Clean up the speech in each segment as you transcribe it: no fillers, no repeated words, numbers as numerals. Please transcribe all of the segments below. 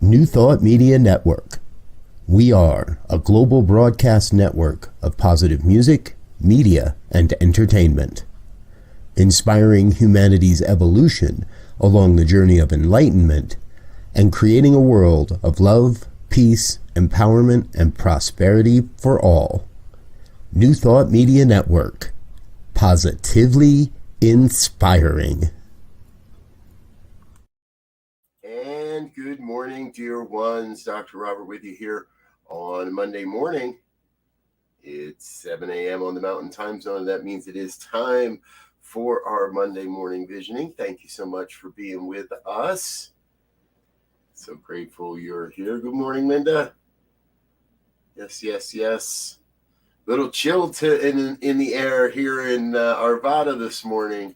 New Thought Media Network. We are a global broadcast network of positive music, media, and entertainment, inspiring humanity's evolution along the journey of enlightenment and creating a world of love, peace, empowerment, and prosperity for all. New Thought Media Network. Positively inspiring. And good morning, dear ones. Dr. Robert with you here on Monday morning. It's 7 a.m. on the Mountain Time Zone. That means it is time for our Monday morning visioning. Thank you so much for being with us. So grateful you're here. Good morning, Linda. Yes. Little chill in the air here in Arvada this morning.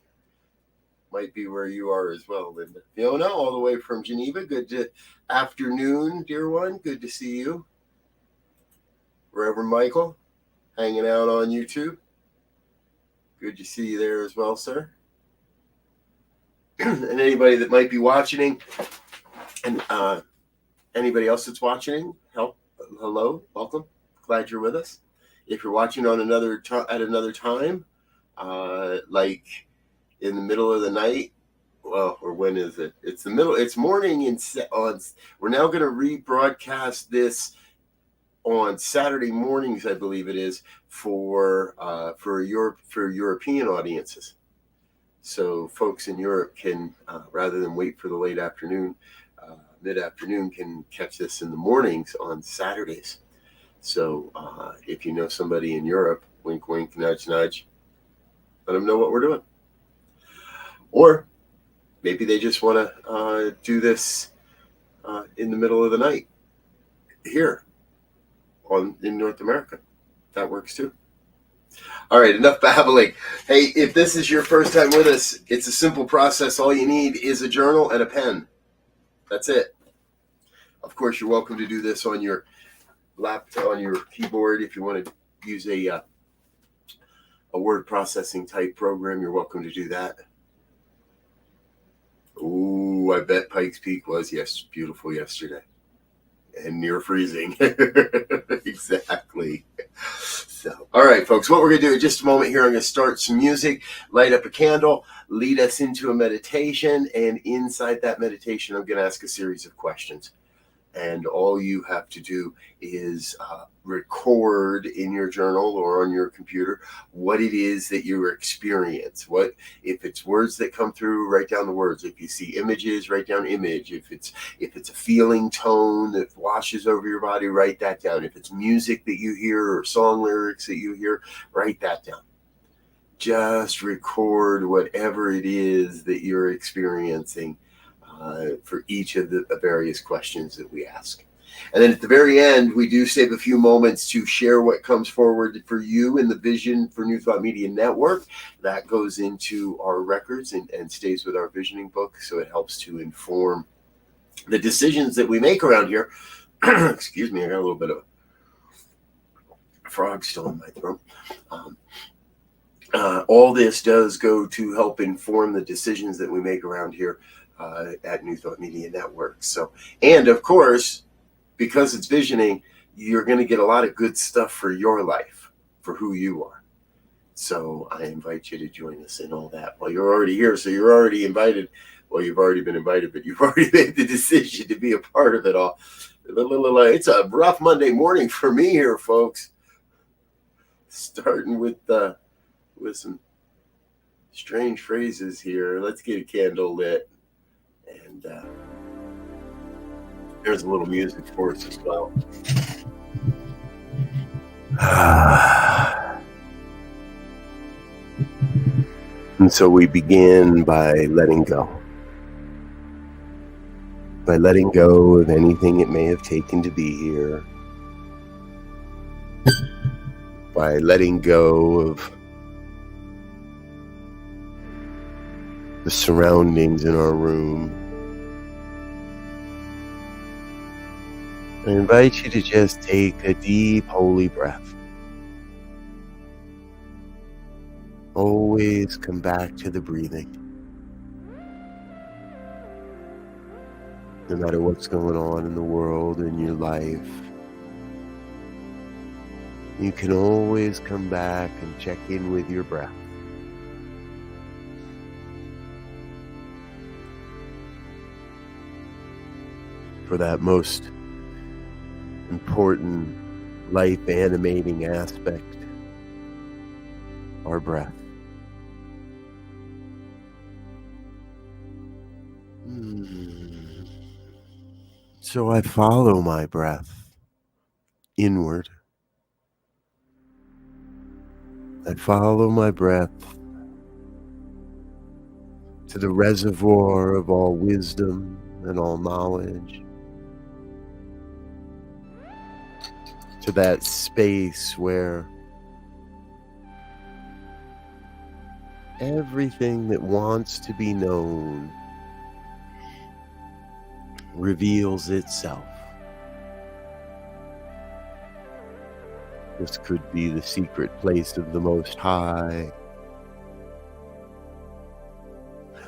Might be where you are as well, Linda. Fiona, all the way from Geneva. Good afternoon, dear one. Good to see you. Reverend Michael, hanging out on YouTube. Good to see you there as well, sir. And anybody that might be watching, and anybody else that's watching, hello, welcome. Glad you're with us. If you're watching on another time, like in the middle of the night, well, or when is it? It's morning. We're now going to rebroadcast this on Saturday mornings, I believe it is, for European audiences. So folks in Europe can, rather than wait for the late afternoon, mid-afternoon, can catch this in the mornings on Saturdays. So if you know somebody in Europe, wink, wink, nudge, nudge, let them know what we're doing. Or maybe they just want to do this in the middle of the night here in North America. That works too. All right, enough babbling. Hey, if this is your first time with us, it's a simple process. All you need is a journal and a pen. That's it. Of course, you're welcome to do this on your laptop, on your keyboard. If you want to use a word processing type program, you're welcome to do that. Ooh, I bet Pikes Peak was beautiful yesterday. And near freezing. Exactly. So, all right, folks, what we're going to do in just a moment here, I'm going to start some music, light up a candle, lead us into a meditation, and inside that meditation, I'm going to ask a series of questions. And all you have to do is record in your journal or on your computer what it is that you experience. What if it's words that come through, write down the words. If you see images, write down image. If it's a feeling tone that washes over your body, write that down. If it's music that you hear or song lyrics that you hear, write that down. Just record whatever it is that you're experiencing for each of the various questions that we ask. And then at the very end, we do save a few moments to share what comes forward for you in the vision for New Thought Media Network. That goes into our records and stays with our visioning book, so it helps to inform the decisions that we make around here. Excuse me, I got a little bit of a frog still in my throat. All this does go to help inform the decisions that we make around here at New Thought Media Network. So, and of course, because it's visioning, you're going to get a lot of good stuff for your life, for who you are. So I invite you to join us in all that. Well, you're already here, so you're already invited. Well, you've already been invited, but you've already made the decision to be a part of it all. It's a rough Monday morning for me here, folks. Starting with some strange phrases here. Let's get a candle lit. And there's a little music for us as well. And so we begin by letting go. By letting go of anything it may have taken to be here. By letting go of the surroundings in our room. I invite you to just take a deep, holy breath. Always come back to the breathing. No matter what's going on in the world, in your life, you can always come back and check in with your breath. For that most important life animating aspect, our breath. So I follow my breath inward. I follow my breath to the reservoir of all wisdom and all knowledge, to that space where everything that wants to be known reveals itself. This could be the secret place of the Most High,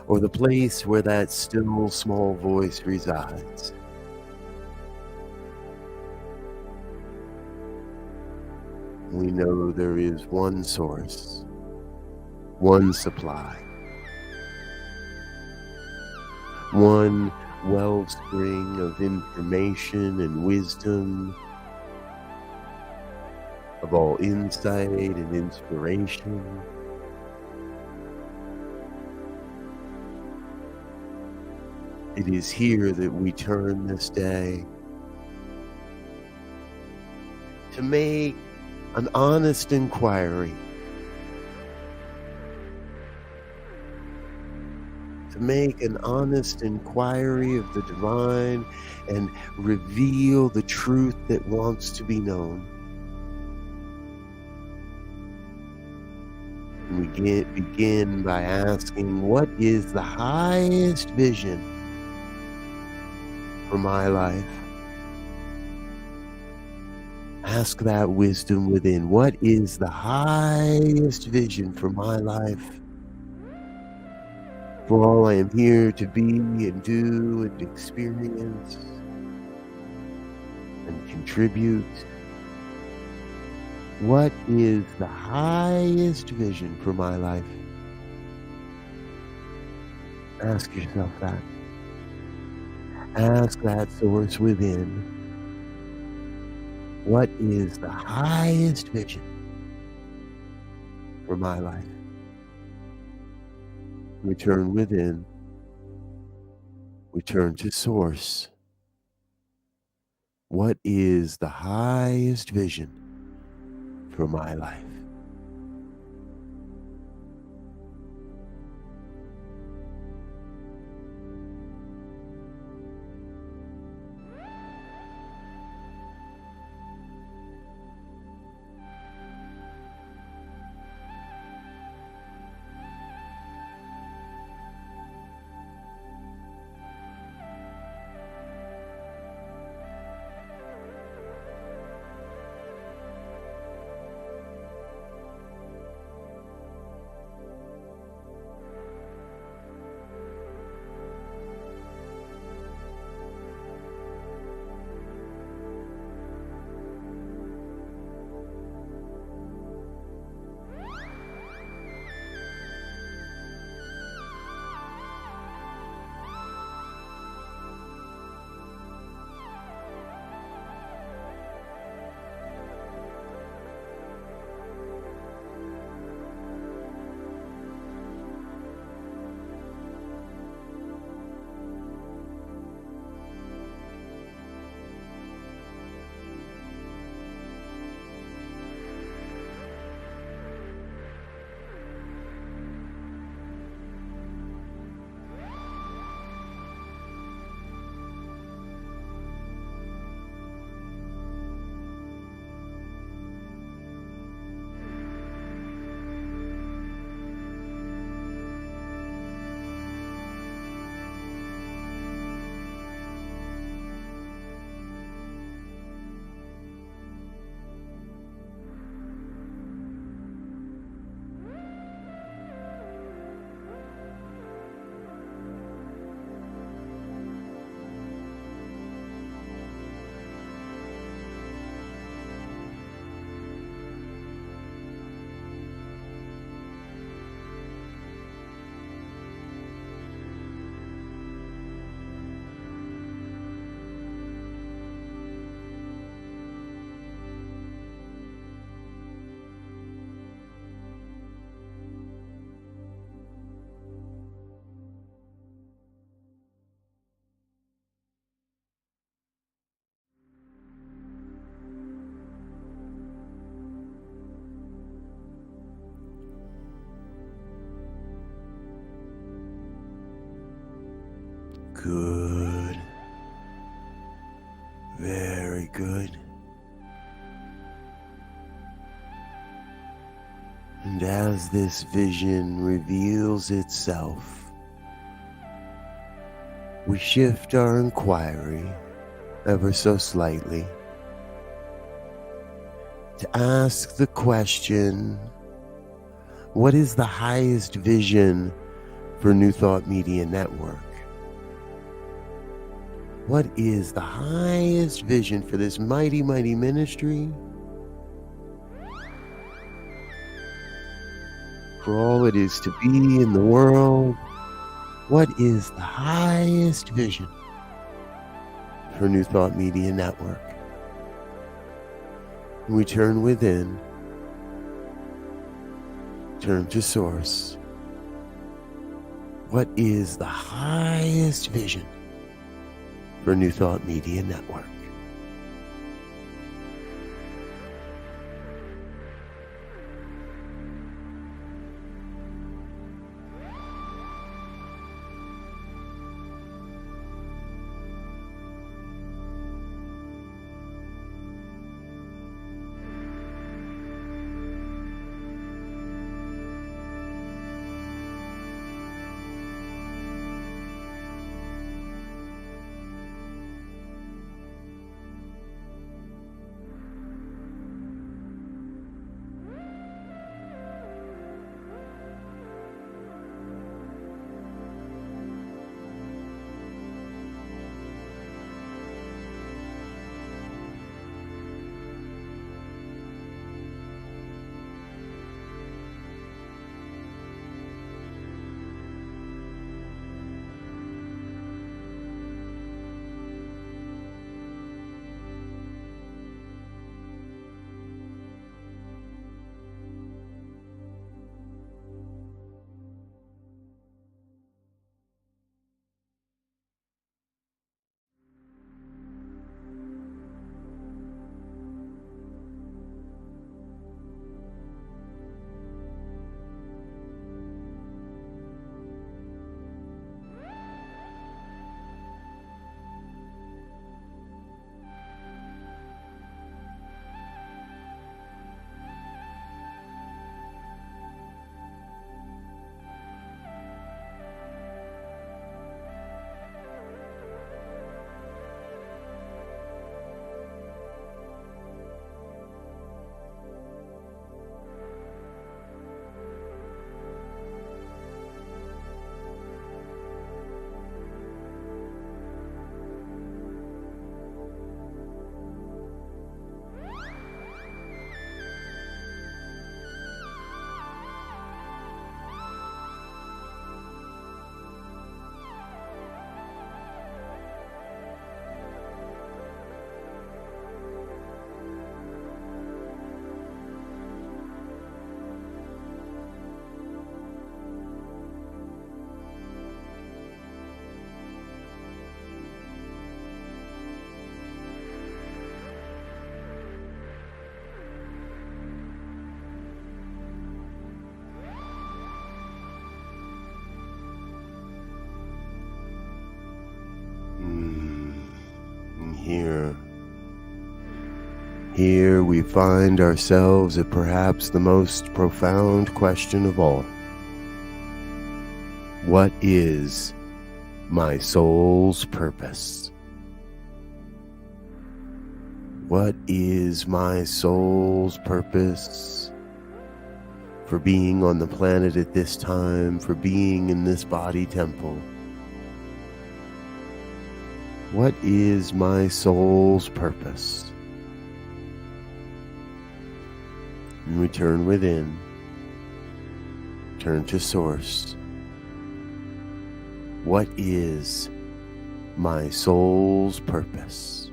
or the place where that still small voice resides. We know there is one source, one supply, one wellspring of information and wisdom, of all insight and inspiration. It is here that we turn this day to make an honest inquiry, to make an honest inquiry of the divine and reveal the truth that wants to be known. And we begin by asking, what is the highest vision for my life? Ask that wisdom within. What is the highest vision for my life? For all I am here to be and do and experience and contribute. What is the highest vision for my life? Ask yourself that. Ask that source within. What is the highest vision for my life? Return within. Return to source. What is the highest vision for my life? Good. Very good. And as this vision reveals itself, we shift our inquiry ever so slightly to ask the question, what is the highest vision for New Thought Media Network? What is the highest vision for this mighty, mighty ministry? For all it is to be in the world, what is the highest vision for New Thought Media Network? We turn within, turn to source. What is the highest vision for New Thought Media Network? Here we find ourselves at perhaps the most profound question of all. What is my soul's purpose? What is my soul's purpose for being on the planet at this time, for being in this body temple? What is my soul's purpose? And we turn within, turn to source. What is my soul's purpose?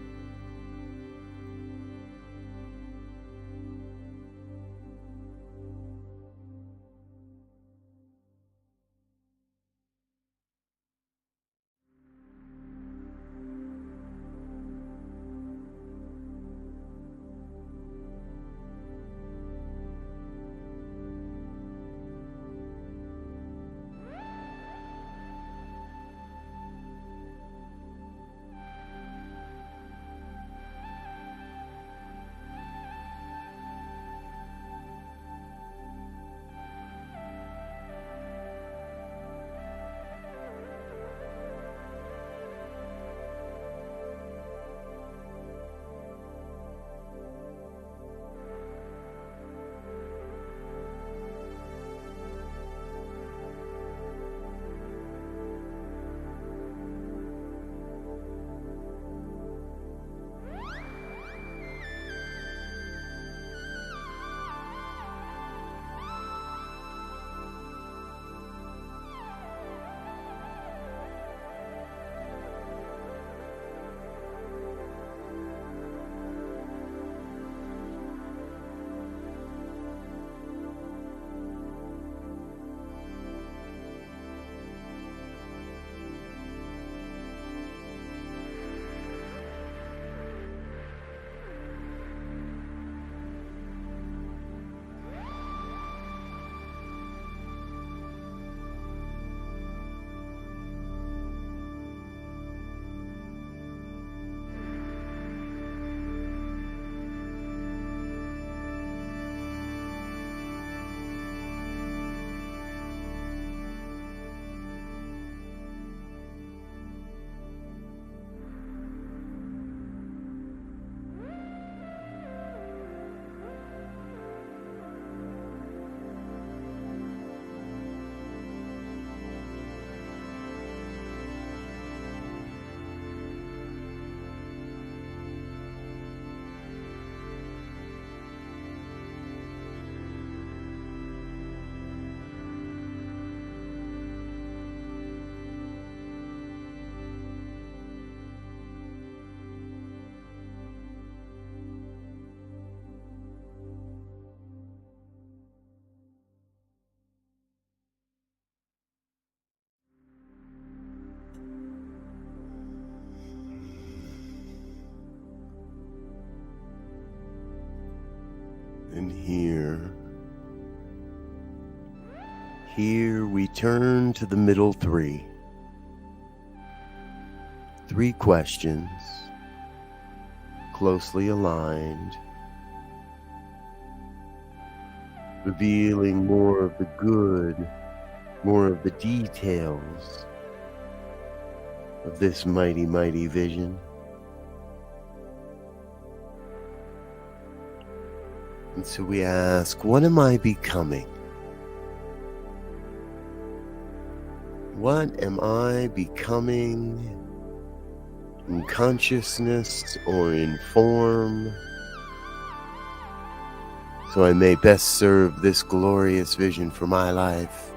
here. Here we turn to the middle three. 3 questions, closely aligned, revealing more of the good, more of the details of this mighty, mighty vision. And so we ask, what am I becoming? What am I becoming in consciousness or in form, so I may best serve this glorious vision for my life?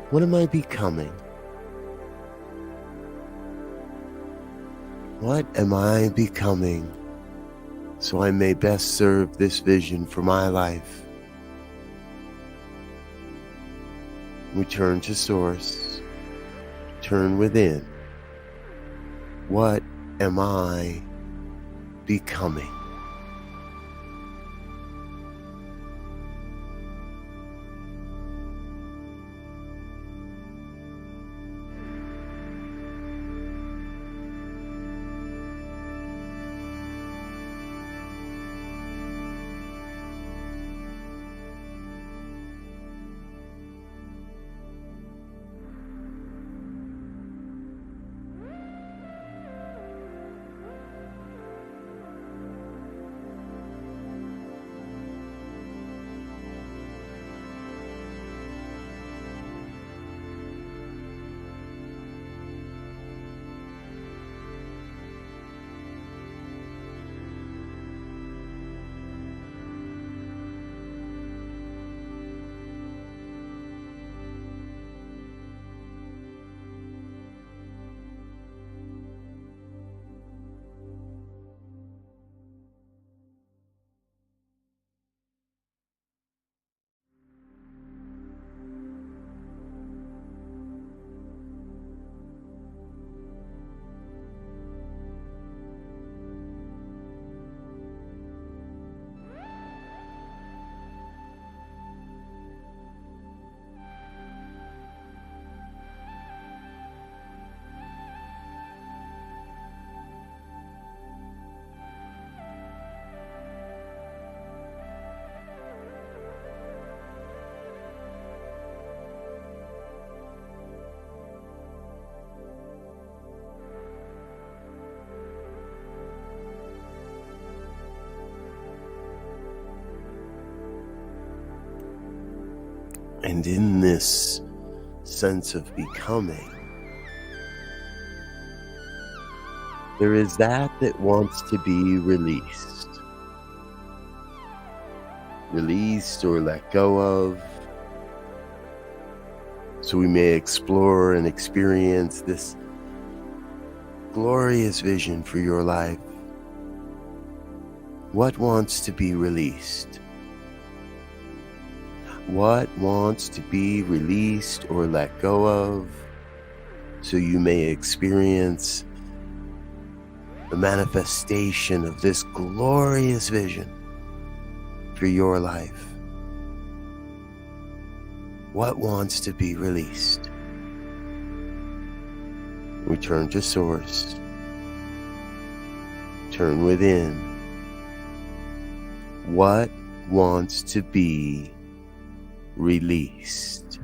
What am I becoming? What am I becoming, so I may best serve this vision for my life? We turn to Source, turn within. What am I becoming? And in this sense of becoming, there is that wants to be released. Released or let go of, so we may explore and experience this glorious vision for your life. What wants to be released? What wants to be released or let go of, so you may experience the manifestation of this glorious vision for your life? What wants to be released? Return to Source. Turn within. What wants to be released?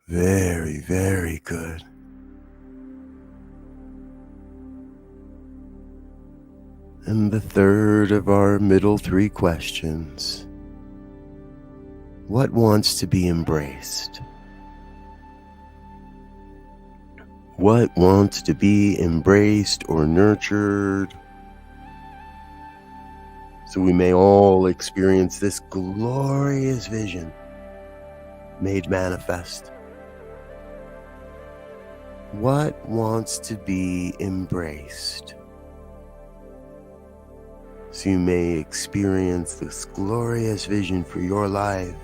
Very, very good. And the third of our middle three questions. What wants to be embraced? What wants to be embraced or nurtured? So we may all experience this glorious vision made manifest. What wants to be embraced? So you may experience this glorious vision for your life.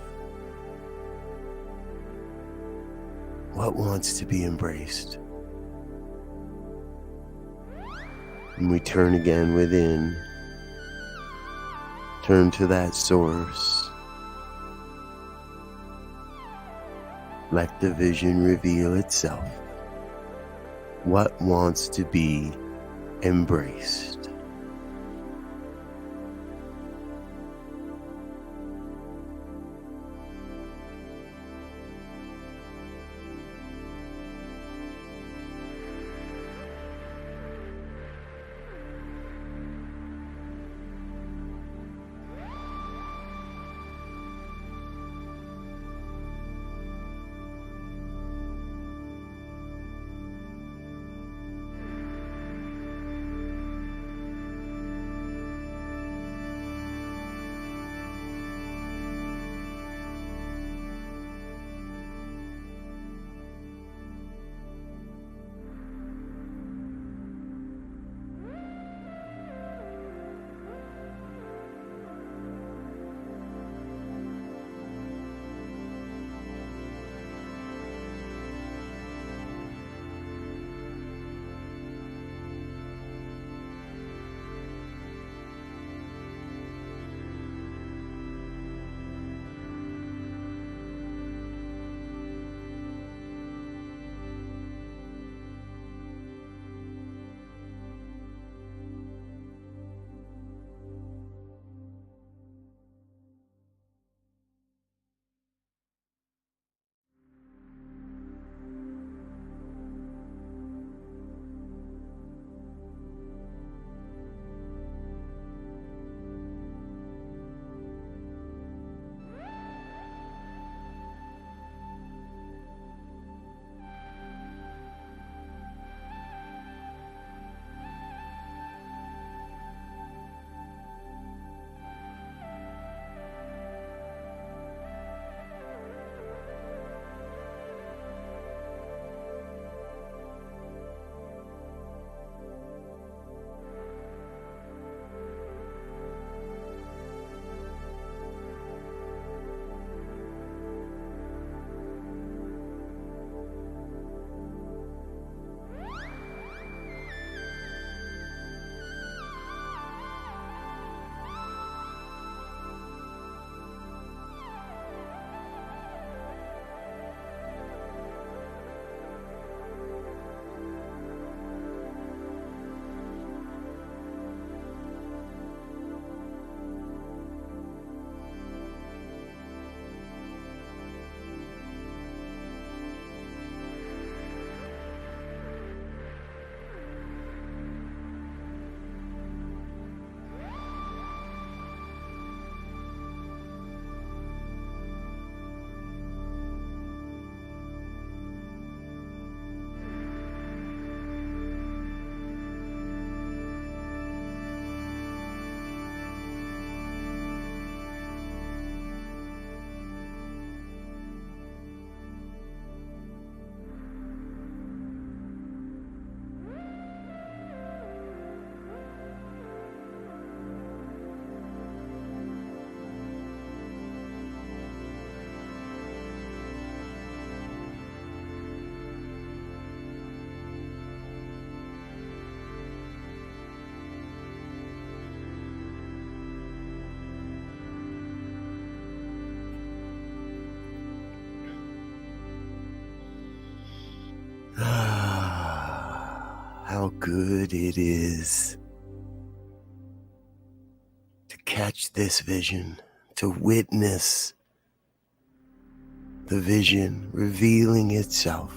What wants to be embraced? And we turn again within. Turn to that source. Let the vision reveal itself. What wants to be embraced? How good it is to catch this vision, to witness the vision revealing itself.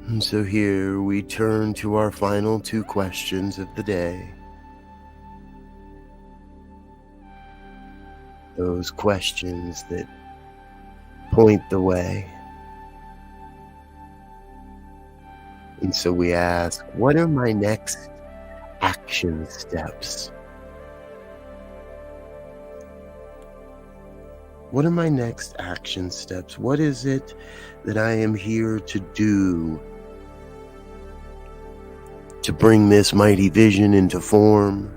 And so here we turn to our final two questions of the day. Those questions that point the way. And so we ask, what are my next action steps? What are my next action steps? What is it that I am here to do to bring this mighty vision into form,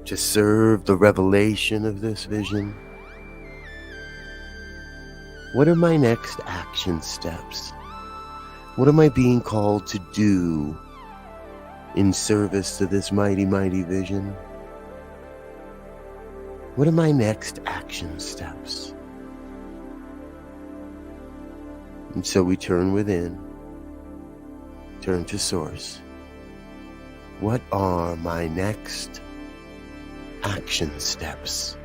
to serve the revelation of this vision? What are my next action steps? What am I being called to do in service to this mighty, mighty vision? What are my next action steps? And so we turn within, turn to Source. What are my next action steps?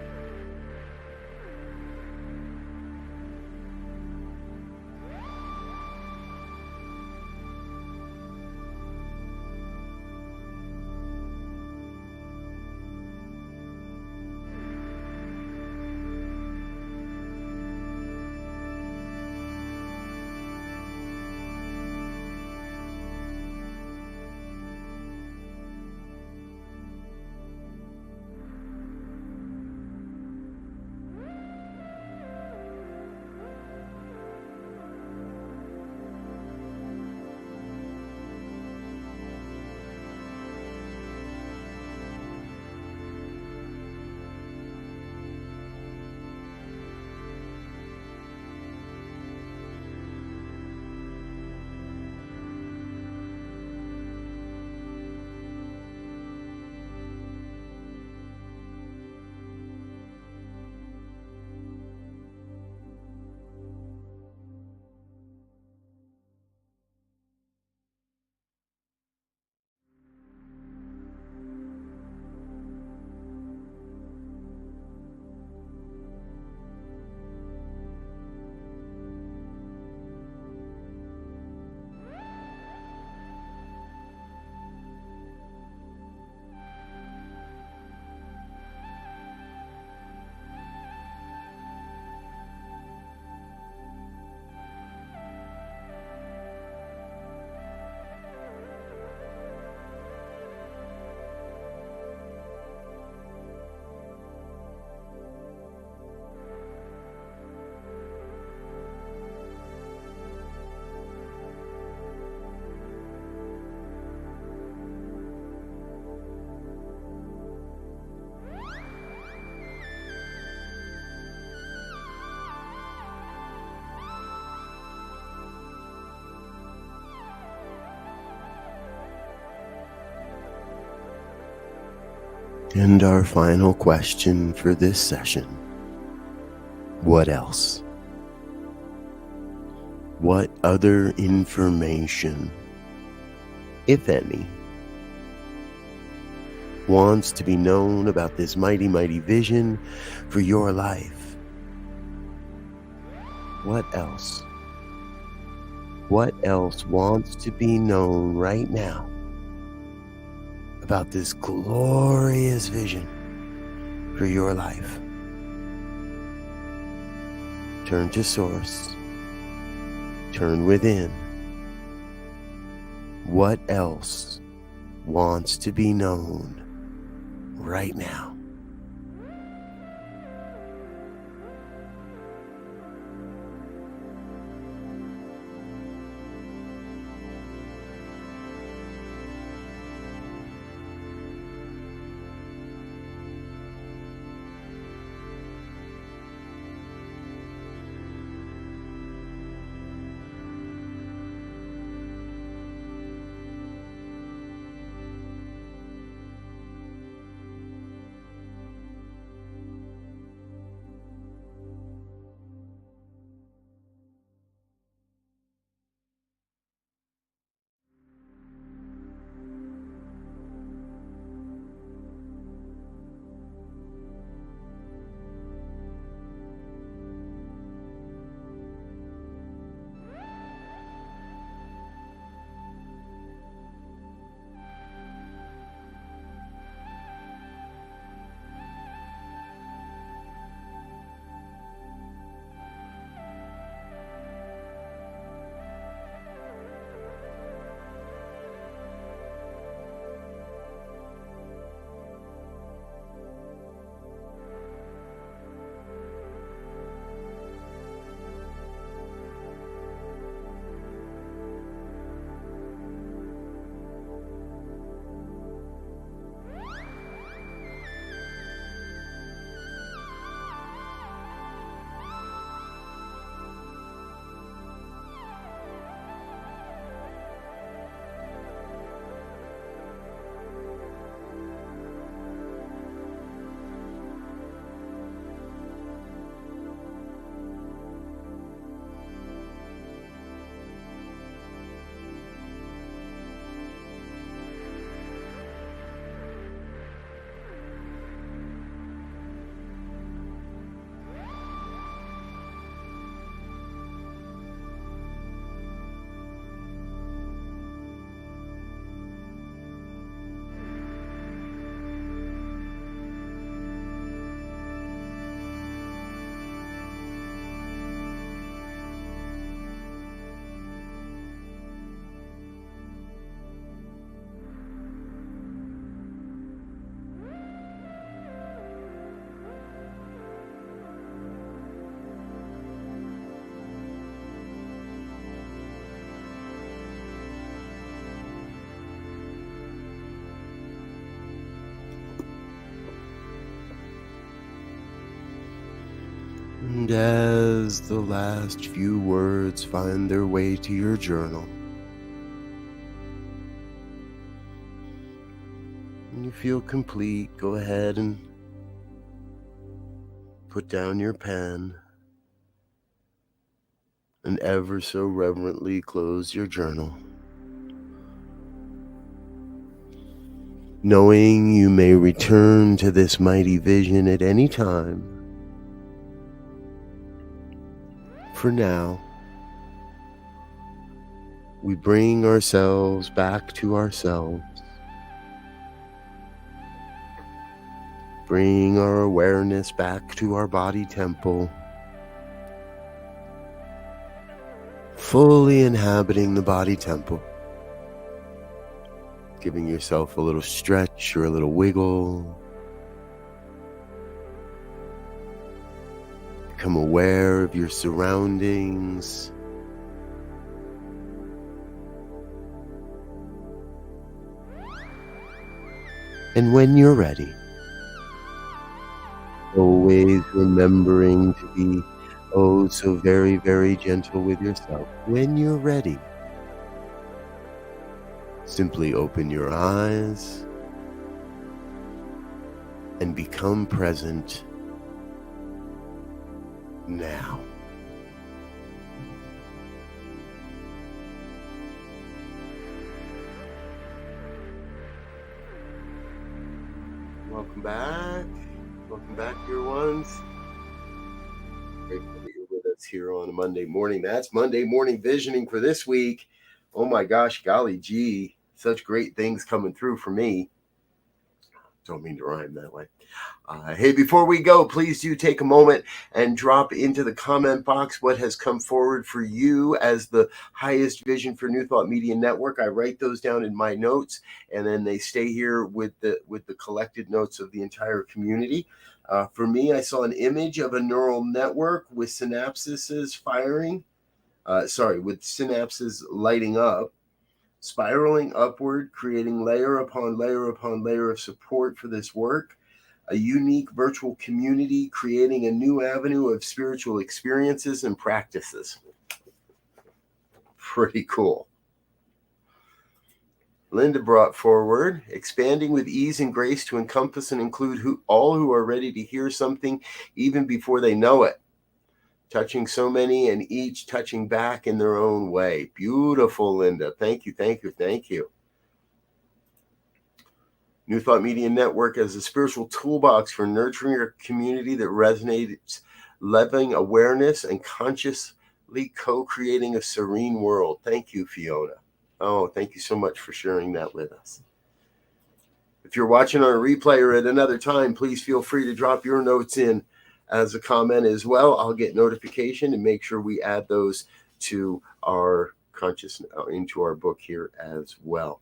And our final question for this session: what else? What other information, if any, wants to be known about this mighty, mighty vision for your life? What else? What else wants to be known right now about this glorious vision for your life? Turn to Source. Turn within. What else wants to be known right now? And as the last few words find their way to your journal, and you feel complete, go ahead and put down your pen and ever so reverently close your journal, knowing you may return to this mighty vision at any time. For now, we bring ourselves back to ourselves, bring our awareness back to our body temple, fully inhabiting the body temple, giving yourself a little stretch or a little wiggle. Become aware of your surroundings. And when you're ready, always remembering to be oh so very, very gentle with yourself. When you're ready, simply open your eyes and become present now. Welcome back. Welcome back, dear ones. Grateful that you're with us here on a Monday morning. That's Monday morning visioning for this week. Oh my gosh, golly gee, such great things coming through for me. Don't mean to rhyme that way. Hey, before we go, please do take a moment and drop into the comment box what has come forward for you as the highest vision for New Thought Media Network. I write those down in my notes, and then they stay here with the collected notes of the entire community. For me, I saw an image of a neural network with synapses firing. With synapses lighting up, spiraling upward, creating layer upon layer upon layer of support for this work. A unique virtual community creating a new avenue of spiritual experiences and practices. Pretty cool. Linda brought forward, expanding with ease and grace to encompass and include all who are ready to hear something even before they know it. Touching so many and each touching back in their own way. Beautiful, Linda. Thank you, thank you, thank you. New Thought Media Network as a spiritual toolbox for nurturing a community that resonates, living awareness and consciously co-creating a serene world. Thank you, Fiona. Oh, thank you so much for sharing that with us. If you're watching on a replay or at another time, please feel free to drop your notes in as a comment as well. I'll get notification and make sure we add those to our consciousness, into our book here as well.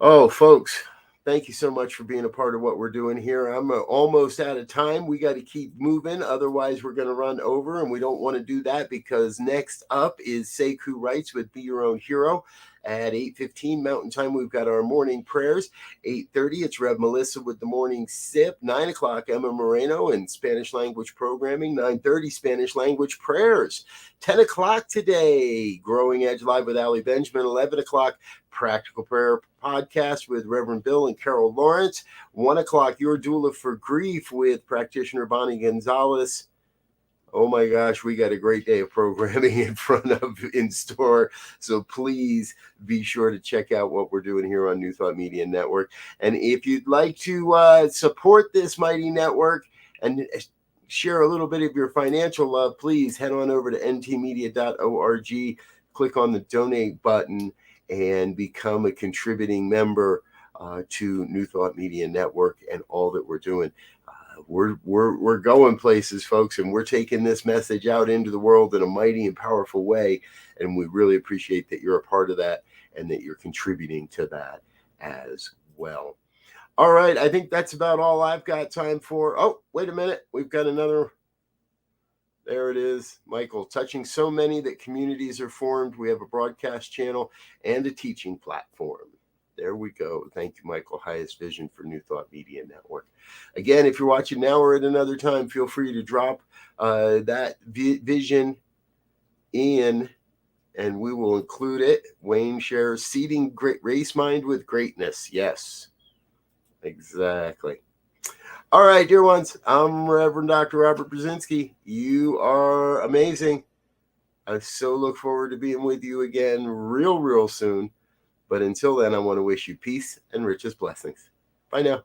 Oh, folks, thank you so much for being a part of what we're doing here. I'm almost out of time. We got to keep moving. Otherwise, we're going to run over, and we don't want to do that because next up is Say Who Writes with Be Your Own Hero. At 8:15 Mountain Time, we've got our morning prayers. 8:30, it's Rev Melissa with the morning sip. 9 o'clock, Emma Moreno and Spanish language programming. 9:30, Spanish language prayers. 10 o'clock today, Growing Edge Live with Ali Benjamin. 11 o'clock, Practical Prayer Podcast with Reverend Bill and Carol Lawrence. 1 o'clock, Your Doula for Grief with practitioner Bonnie Gonzalez. Oh my gosh, we got a great day of programming in store. So please be sure to check out what we're doing here on New Thought Media Network. And if you'd like to support this mighty network and share a little bit of your financial love, please head on over to ntmedia.org, click on the donate button, and become a contributing member to New Thought Media Network and all that we're doing. We're going places, folks, and we're taking this message out into the world in a mighty and powerful way, and we really appreciate that you're a part of that and that you're contributing to that as well. All right, I think that's about all I've got time for. Oh, wait a minute. We've got another. There it is, Michael. Touching so many that communities are formed. We have a broadcast channel and a teaching platform. There we go. Thank you, Michael. Highest Vision for New Thought Media Network. Again, if you're watching now or at another time, feel free to drop that vision in, and we will include it. Wayne shares Seeding Great Race Mind with Greatness. Yes, exactly. All right, dear ones, I'm Reverend Dr. Robert Brzezinski. You are amazing. I so look forward to being with you again real soon. But until then, I want to wish you peace and richest blessings. Bye now.